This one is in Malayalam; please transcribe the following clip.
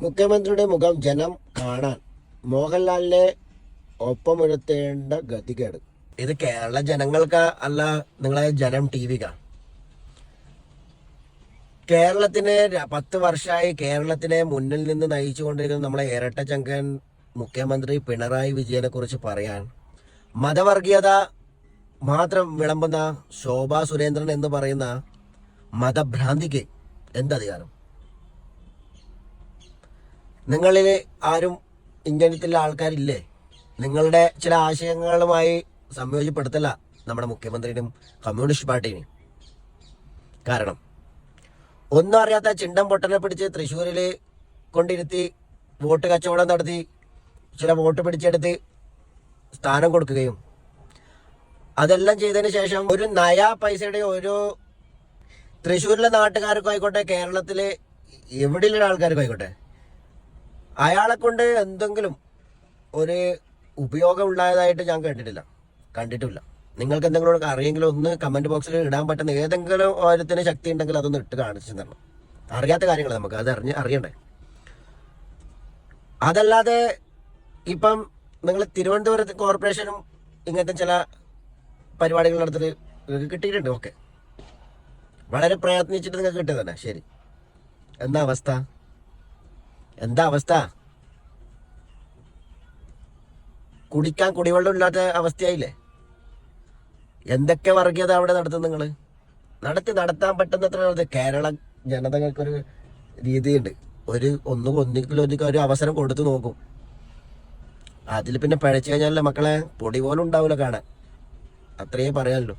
മുഖ്യമന്ത്രിയുടെ മുഖം ജനം കാണാൻ മോഹൻലാലിനെ ഒപ്പമുയർത്തേണ്ട ഗതികേട്. ഇത് കേരള ജനങ്ങൾക്ക് അല്ല, നിങ്ങളെ ജനം ടിവിക്കാ. കേരളത്തിനെ 10 വർഷമായി കേരളത്തിനെ മുന്നിൽ നിന്ന് നയിച്ചുകൊണ്ടിരിക്കുന്ന നമ്മളെ ഇരട്ടച്ചങ്കൻ മുഖ്യമന്ത്രി പിണറായി വിജയനെ കുറിച്ച് പറയാൻ മതവർഗീയത മാത്രം വിളമ്പുന്ന ശോഭാ സുരേന്ദ്രൻ എന്ന് പറയുന്ന മതഭ്രാന്തിക്ക് എന്തധികാരം? നിങ്ങളിൽ ആരും ഇന്ത്യത്തിലെ ആൾക്കാരില്ലേ? നിങ്ങളുടെ ചില ആശയങ്ങളുമായി സംയോജിപ്പെടുത്തല്ല നമ്മുടെ മുഖ്യമന്ത്രിയും കമ്മ്യൂണിസ്റ്റ് പാർട്ടിയും. കാരണം ഒന്നും അറിയാത്ത ചിണ്ടം പൊട്ടനെ പിടിച്ച് തൃശ്ശൂരിൽ കൊണ്ടിരുത്തി വോട്ട് കച്ചവടം നടത്തി ചില വോട്ട് പിടിച്ചെടുത്ത് സ്ഥാനം കൊടുക്കുകയും അതെല്ലാം ചെയ്തതിന് ശേഷം ഒരു നയാ പൈസയുടെ ഒരു തൃശ്ശൂരിലെ നാട്ടുകാർക്കും ആയിക്കോട്ടെ, കേരളത്തിലെ എവിടെയുള്ള ആൾക്കാർക്കും ആയിക്കോട്ടെ, അയാളെ കൊണ്ട് എന്തെങ്കിലും ഒരു ഉപയോഗം ഉണ്ടായതായിട്ട് ഞാൻ കണ്ടിട്ടില്ല. നിങ്ങൾക്ക് എന്തെങ്കിലും അറിയെങ്കിലും ഒന്ന് കമന്റ് ബോക്സിൽ ഇടാൻ പറ്റുന്ന ഏതെങ്കിലും ഓരോരുത്തരും ശക്തി ഉണ്ടെങ്കിൽ അതൊന്ന് ഇട്ട് കാണിച്ചു തരണം. അറിയാത്ത കാര്യങ്ങൾ നമുക്ക് അത് അറിയണ്ടേ. അതല്ലാതെ ഇപ്പം നിങ്ങൾ തിരുവനന്തപുരത്ത് കോർപ്പറേഷനും ഇങ്ങനത്തെ ചില പരിപാടികൾ നടത്തിട്ട് കിട്ടിയിട്ടുണ്ട്. ഓക്കെ, വളരെ പ്രയത്നിച്ചിട്ട് നിങ്ങൾക്ക് കിട്ടിയത് തന്നെ, ശരി. എന്താ അവസ്ഥ? കുടിക്കാൻ കുടിവെള്ളം ഇല്ലാത്ത അവസ്ഥയായില്ലേ? എന്തൊക്കെ വർഗീയത അവിടെ നടത്തും നിങ്ങൾ? നടത്താൻ പറ്റുന്നത്ര കേരള ജനതകൾക്കൊരു രീതിയുണ്ട്. ഒന്നിക്കലും ഒരു അവസരം കൊടുത്തു നോക്കും. അതിൽ പിന്നെ പഴച്ചു കഴിഞ്ഞാലല്ലേ മക്കളെ പൊടി പോലും ഉണ്ടാവില്ല കാണാൻ. അത്രയേ പറയാനുള്ളൂ.